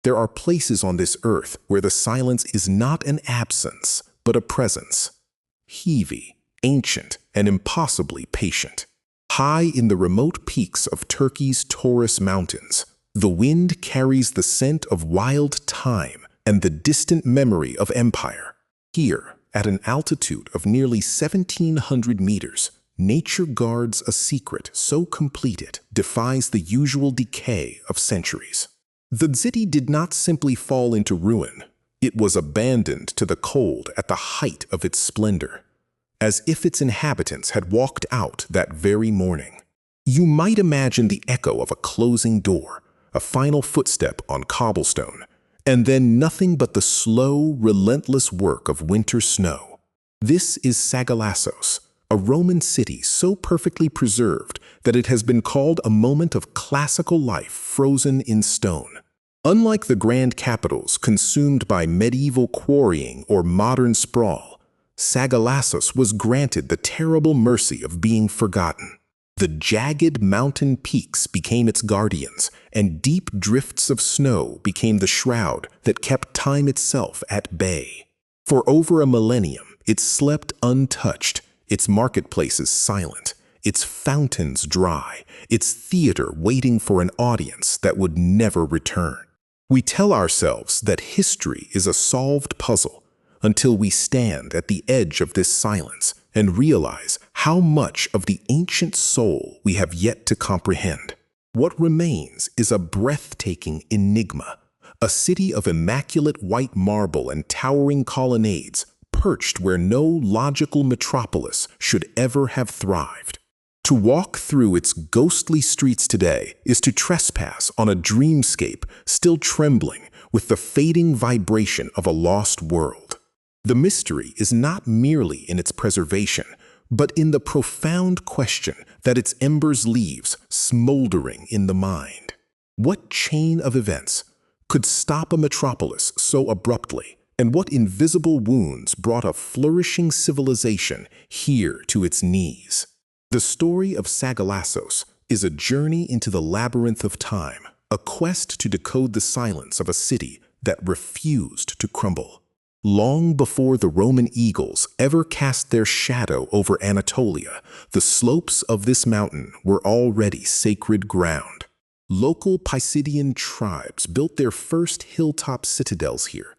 There are places on this earth where the silence is not an absence, but a presence. Heavy, ancient, and impossibly patient. High in the remote peaks of Turkey's Taurus mountains, the wind carries the scent of wild thyme and the distant memory of empire. Here, at an altitude of nearly 1,700 meters, nature guards a secret so complete it defies the usual decay of centuries. The city did not simply fall into ruin. It was abandoned to the cold at the height of its splendor, as if its inhabitants had walked out that very morning. You might imagine the echo of a closing door, a final footstep on cobblestone, and then nothing but the slow, relentless work of winter snow. This is Sagalassos, a Roman city so perfectly preserved that it has been called a moment of classical life frozen in stone. Unlike the grand capitals consumed by medieval quarrying or modern sprawl, Sagalassos was granted the terrible mercy of being forgotten. The jagged mountain peaks became its guardians, and deep drifts of snow became the shroud that kept time itself at bay. For over a millennium, it slept untouched, its marketplaces silent, its fountains dry, its theater waiting for an audience that would never return. We tell ourselves that history is a solved puzzle until we stand at the edge of this silence and realize how much of the ancient soul we have yet to comprehend. What remains is a breathtaking enigma, a city of immaculate white marble and towering colonnades, perched where no logical metropolis should ever have thrived. To walk through its ghostly streets today is to trespass on a dreamscape still trembling with the fading vibration of a lost world. The mystery is not merely in its preservation, but in the profound question that its embers leaves smoldering in the mind. What chain of events could stop a metropolis so abruptly, and what invisible wounds brought a flourishing civilization here to its knees? The story of Sagalassos is a journey into the labyrinth of time, a quest to decode the silence of a city that refused to crumble. Long before the Roman eagles ever cast their shadow over Anatolia, the slopes of this mountain were already sacred ground. Local Pisidian tribes built their first hilltop citadels here,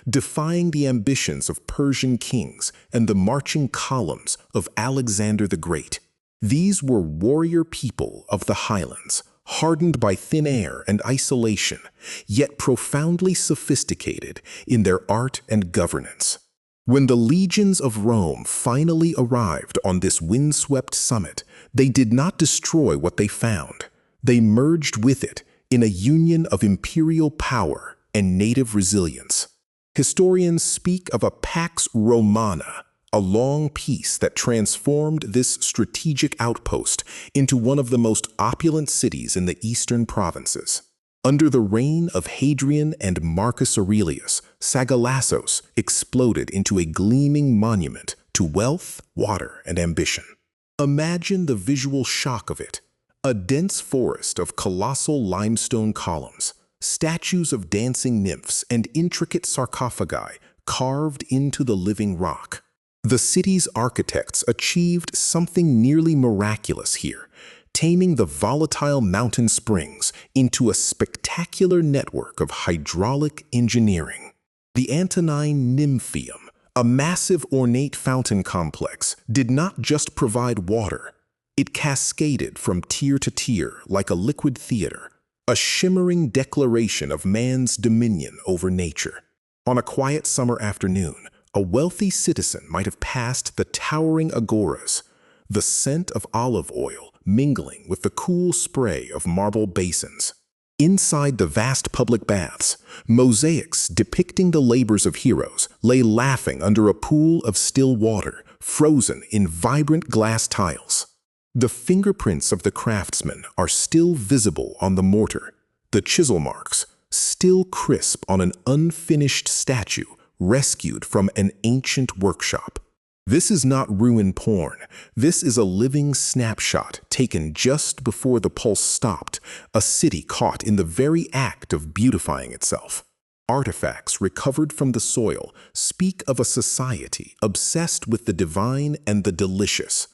defying the ambitions of Persian kings and the marching columns of Alexander the Great. These were warrior people of the highlands, hardened by thin air and isolation, yet profoundly sophisticated in their art and governance. When the legions of Rome finally arrived on this windswept summit, they did not destroy what they found. They merged with it in a union of imperial power and native resilience. Historians speak of a Pax Romana, a long peace that transformed this strategic outpost into one of the most opulent cities in the eastern provinces. Under the reign of Hadrian and Marcus Aurelius, Sagalassos exploded into a gleaming monument to wealth, water, and ambition. Imagine the visual shock of it. A dense forest of colossal limestone columns, statues of dancing nymphs, and intricate sarcophagi carved into the living rock. The city's architects achieved something nearly miraculous here, taming the volatile mountain springs into a spectacular network of hydraulic engineering. The Antonine Nymphaeum, a massive ornate fountain complex, did not just provide water. It cascaded from tier to tier like a liquid theater, a shimmering declaration of man's dominion over nature. On a quiet summer afternoon, a wealthy citizen might have passed the towering agoras, the scent of olive oil mingling with the cool spray of marble basins. Inside the vast public baths, mosaics depicting the labors of heroes lay laughing under a pool of still water, frozen in vibrant glass tiles. The fingerprints of the craftsmen are still visible on the mortar, the chisel marks still crisp on an unfinished statue rescued from an ancient workshop. This is not ruin porn. This is a living snapshot taken just before the pulse stopped, a city caught in the very act of beautifying itself. Artifacts recovered from the soil speak of a society obsessed with the divine and the delicious.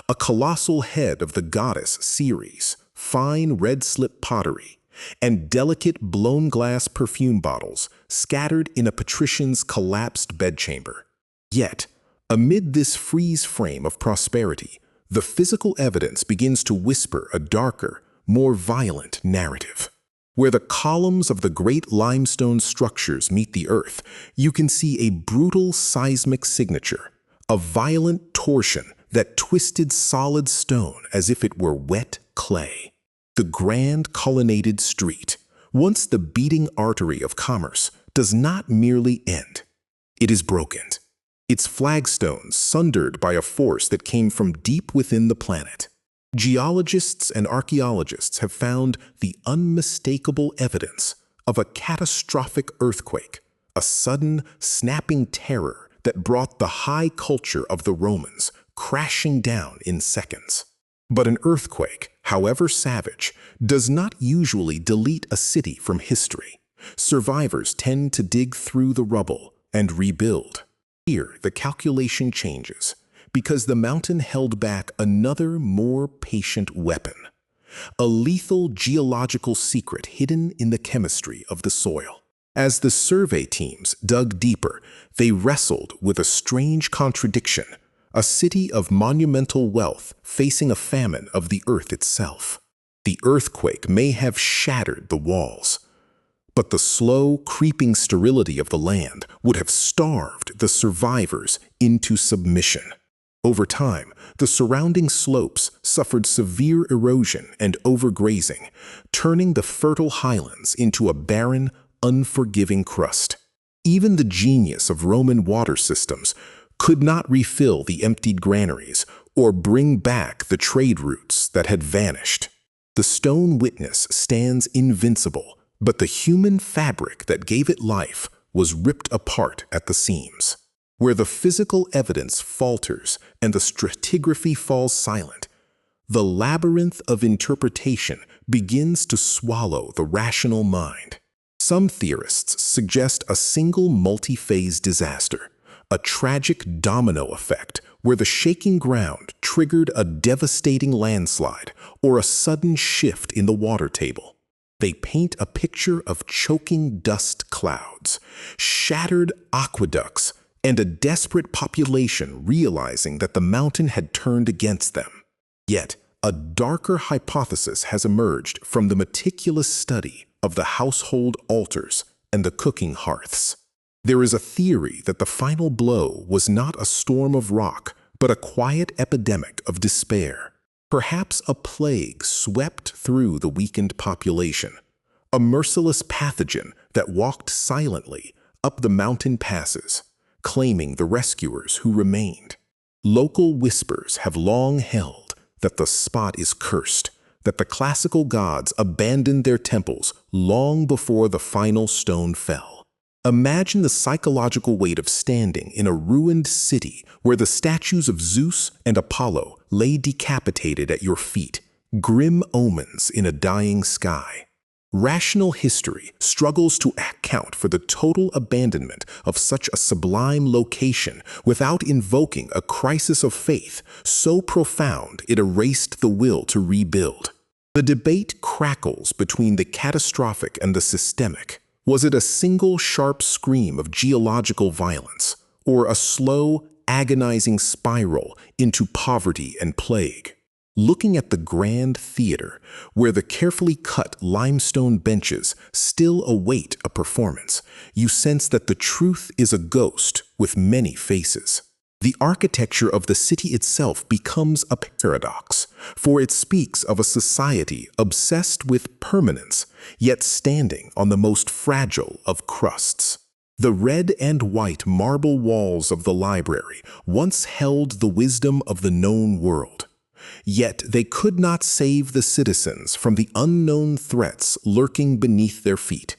A colossal head of the goddess Ceres, fine red slip pottery, and delicate blown glass perfume bottles scattered in a patrician's collapsed bedchamber. Yet, amid this freeze frame of prosperity, the physical evidence begins to whisper a darker, more violent narrative. Where the columns of the great limestone structures meet the earth, you can see a brutal seismic signature, a violent torsion that twisted solid stone as if it were wet clay. The grand colonnaded street, once the beating artery of commerce, does not merely end. It is broken. Its flagstones sundered by a force that came from deep within the planet. Geologists and archaeologists have found the unmistakable evidence of a catastrophic earthquake, a sudden, snapping terror that brought the high culture of the Romans crashing down in seconds. But an earthquake, however savage, does not usually delete a city from history. Survivors tend to dig through the rubble and rebuild. Here, the calculation changes, because the mountain held back another, more patient weapon, a lethal geological secret hidden in the chemistry of the soil. As the survey teams dug deeper, they wrestled with a strange contradiction, a city of monumental wealth facing a famine of the earth itself. The earthquake may have shattered the walls, but the slow, creeping sterility of the land would have starved the survivors into submission. Over time, the surrounding slopes suffered severe erosion and overgrazing, turning the fertile highlands into a barren, unforgiving crust. Even the genius of Roman water systems could not refill the emptied granaries or bring back the trade routes that had vanished. The stone witness stands invincible, but the human fabric that gave it life was ripped apart at the seams. Where the physical evidence falters and the stratigraphy falls silent, the labyrinth of interpretation begins to swallow the rational mind. Some theorists suggest a single multi-phase disaster, a tragic domino effect where the shaking ground triggered a devastating landslide or a sudden shift in the water table. They paint a picture of choking dust clouds, shattered aqueducts, and a desperate population realizing that the mountain had turned against them. Yet, a darker hypothesis has emerged from the meticulous study of the household altars and the cooking hearths. There is a theory that the final blow was not a storm of rock, but a quiet epidemic of despair. Perhaps a plague swept through the weakened population, a merciless pathogen that walked silently up the mountain passes, claiming the rescuers who remained. Local whispers have long held that the spot is cursed, that the classical gods abandoned their temples long before the final stone fell. Imagine the psychological weight of standing in a ruined city where the statues of Zeus and Apollo lay decapitated at your feet, grim omens in a dying sky. Rational history struggles to account for the total abandonment of such a sublime location without invoking a crisis of faith so profound it erased the will to rebuild. The debate crackles between the catastrophic and the systemic. Was it a single sharp scream of geological violence, or a slow, agonizing spiral into poverty and plague? Looking at the grand theater, where the carefully cut limestone benches still await a performance, you sense that the truth is a ghost with many faces. The architecture of the city itself becomes a paradox, for it speaks of a society obsessed with permanence, yet standing on the most fragile of crusts. The red and white marble walls of the library once held the wisdom of the known world. Yet they could not save the citizens from the unknown threats lurking beneath their feet.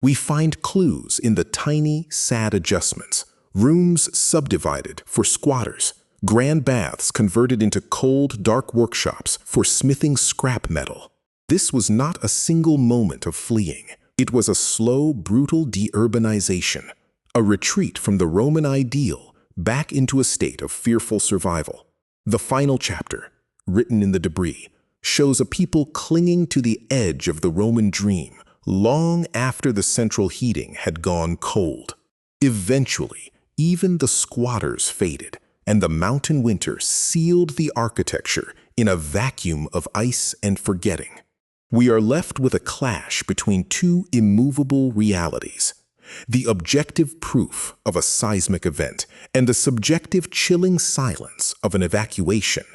We find clues in the tiny, sad adjustments, rooms subdivided for squatters, grand baths converted into cold, dark workshops for smithing scrap metal. This was not a single moment of fleeing. It was a slow, brutal deurbanization, a retreat from the Roman ideal back into a state of fearful survival. The final chapter, written in the debris, shows a people clinging to the edge of the Roman dream long after the central heating had gone cold. Eventually, even the squatters faded, and the mountain winter sealed the architecture in a vacuum of ice and forgetting. We are left with a clash between two immovable realities: the objective proof of a seismic event and the subjective chilling silence of an evacuation,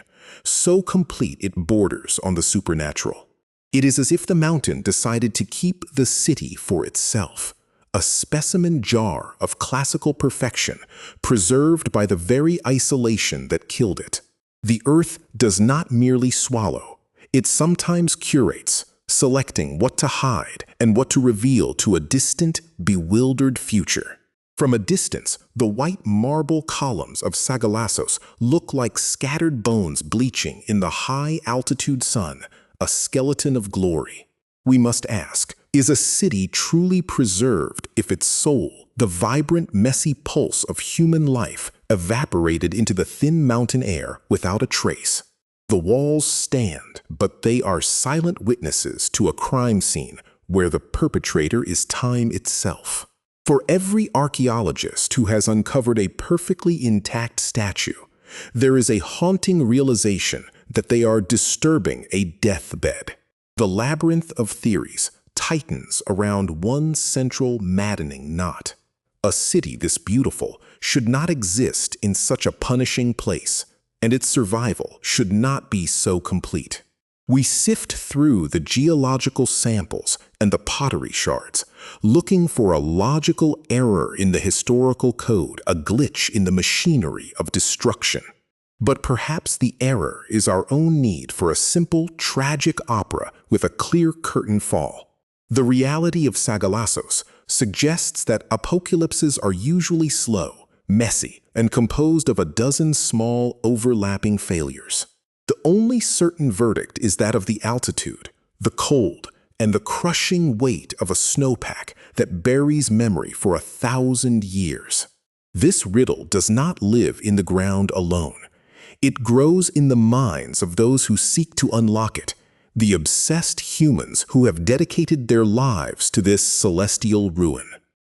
so complete it borders on the supernatural. It is as if the mountain decided to keep the city for itself, a specimen jar of classical perfection preserved by the very isolation that killed it. The earth does not merely swallow, it sometimes curates, selecting what to hide and what to reveal to a distant, bewildered future. From a distance, the white marble columns of Sagalassos look like scattered bones bleaching in the high-altitude sun, a skeleton of glory. We must ask, is a city truly preserved if its soul, the vibrant, messy pulse of human life, evaporated into the thin mountain air without a trace? The walls stand, but they are silent witnesses to a crime scene where the perpetrator is time itself. For every archaeologist who has uncovered a perfectly intact statue, there is a haunting realization that they are disturbing a deathbed. The labyrinth of theories tightens around one central, maddening knot. A city this beautiful should not exist in such a punishing place, and its survival should not be so complete. We sift through the geological samples and the pottery shards, looking for a logical error in the historical code, a glitch in the machinery of destruction. But perhaps the error is our own need for a simple, tragic opera with a clear curtain fall. The reality of Sagalassos suggests that apocalypses are usually slow, messy, and composed of a dozen small, overlapping failures. The only certain verdict is that of the altitude, the cold, and the crushing weight of a snowpack that buries memory for 1,000 years. This riddle does not live in the ground alone. It grows in the minds of those who seek to unlock it, the obsessed humans who have dedicated their lives to this celestial ruin.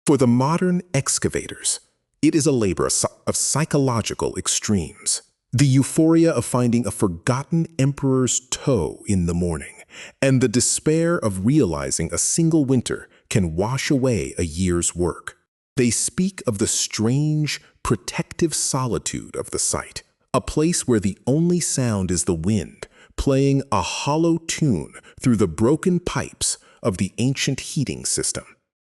For the modern excavators, it is a labor of psychological extremes. The euphoria of finding a forgotten emperor's toe in the morning, and the despair of realizing a single winter can wash away a year's work. They speak of the strange, protective solitude of the site, a place where the only sound is the wind, playing a hollow tune through the broken pipes of the ancient heating system.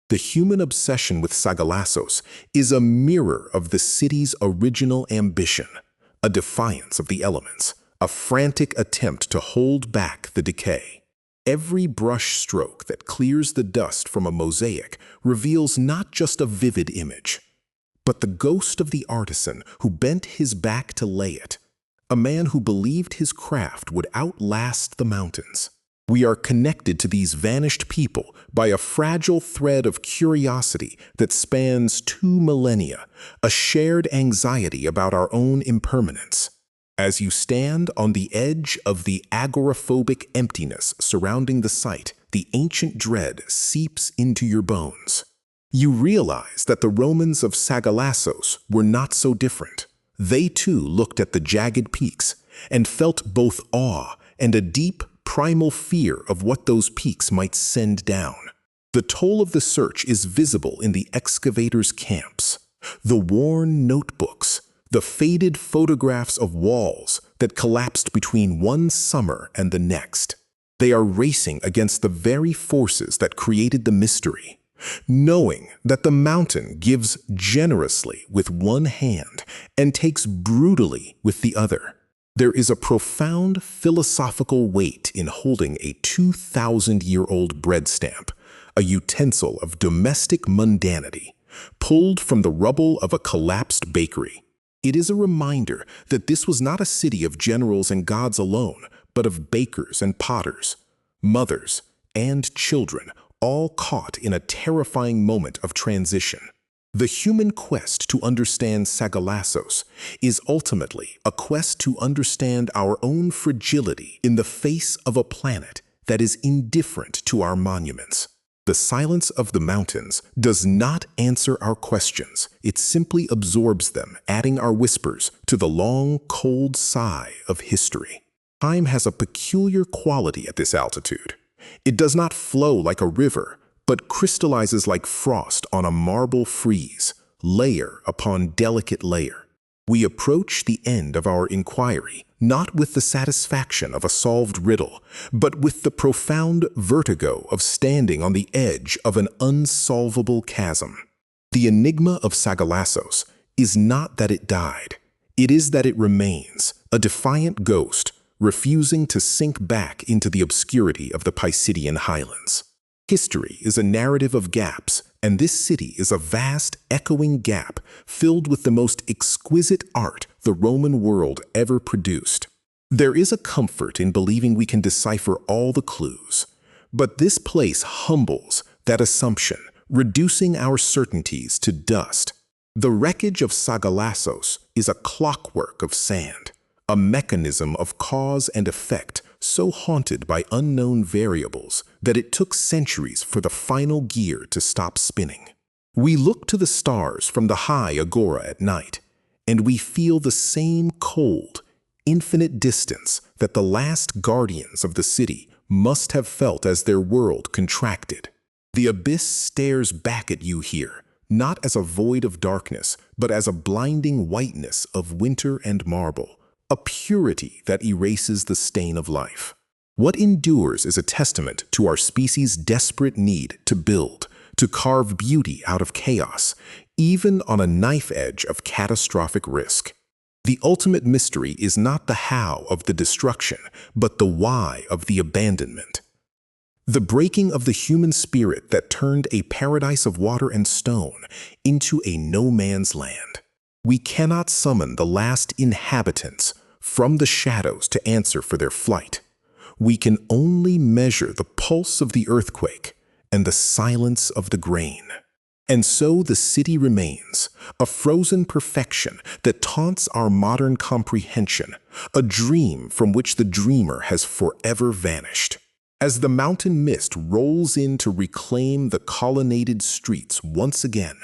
The human obsession with Sagalassos is a mirror of the city's original ambition, a defiance of the elements, a frantic attempt to hold back the decay. Every brush stroke that clears the dust from a mosaic reveals not just a vivid image, but the ghost of the artisan who bent his back to lay it, a man who believed his craft would outlast the mountains. We are connected to these vanished people by a fragile thread of curiosity that spans 2 millennia, a shared anxiety about our own impermanence. As you stand on the edge of the agoraphobic emptiness surrounding the site, the ancient dread seeps into your bones. You realize that the Romans of Sagalassos were not so different. They too looked at the jagged peaks and felt both awe and a deep, primal fear of what those peaks might send down. The toll of the search is visible in the excavators' camps, the worn notebooks, the faded photographs of walls that collapsed between one summer and the next. They are racing against the very forces that created the mystery, knowing that the mountain gives generously with one hand and takes brutally with the other. There is a profound philosophical weight in holding a 2,000-year-old bread stamp, a utensil of domestic mundanity, pulled from the rubble of a collapsed bakery. It is a reminder that this was not a city of generals and gods alone, but of bakers and potters, mothers and children, all caught in a terrifying moment of transition. The human quest to understand Sagalassos is ultimately a quest to understand our own fragility in the face of a planet that is indifferent to our monuments. The silence of the mountains does not answer our questions. It simply absorbs them, adding our whispers to the long, cold sigh of history. Time has a peculiar quality at this altitude. It does not flow like a river, but crystallizes like frost on a marble frieze, layer upon delicate layer. We approach the end of our inquiry, not with the satisfaction of a solved riddle, but with the profound vertigo of standing on the edge of an unsolvable chasm. The enigma of Sagalassos is not that it died. It is that it remains, a defiant ghost, refusing to sink back into the obscurity of the Pisidian highlands. History is a narrative of gaps, and this city is a vast, echoing gap filled with the most exquisite art the Roman world ever produced. There is a comfort in believing we can decipher all the clues, but this place humbles that assumption, reducing our certainties to dust. The wreckage of Sagalassos is a clockwork of sand, a mechanism of cause and effect so haunted by unknown variables that it took centuries for the final gear to stop spinning. We look to the stars from the high agora at night, and we feel the same cold, infinite distance that the last guardians of the city must have felt as their world contracted. The abyss stares back at you here, not as a void of darkness, but as a blinding whiteness of winter and marble, a purity that erases the stain of life. What endures is a testament to our species' desperate need to build, to carve beauty out of chaos, even on a knife edge of catastrophic risk. The ultimate mystery is not the how of the destruction, but the why of the abandonment. The breaking of the human spirit that turned a paradise of water and stone into a no-man's land. We cannot summon the last inhabitants from the shadows to answer for their flight. We can only measure the pulse of the earthquake and the silence of the grain. And so the city remains, a frozen perfection that taunts our modern comprehension, a dream from which the dreamer has forever vanished. As the mountain mist rolls in to reclaim the colonnaded streets once again,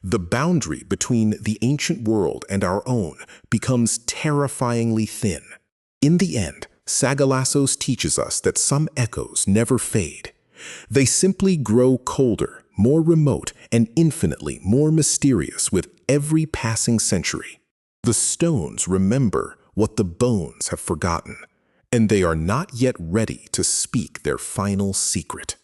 the boundary between the ancient world and our own becomes terrifyingly thin. In the end, Sagalassos teaches us that some echoes never fade. They simply grow colder, more remote, and infinitely more mysterious with every passing century. The stones remember what the bones have forgotten, and they are not yet ready to speak their final secret.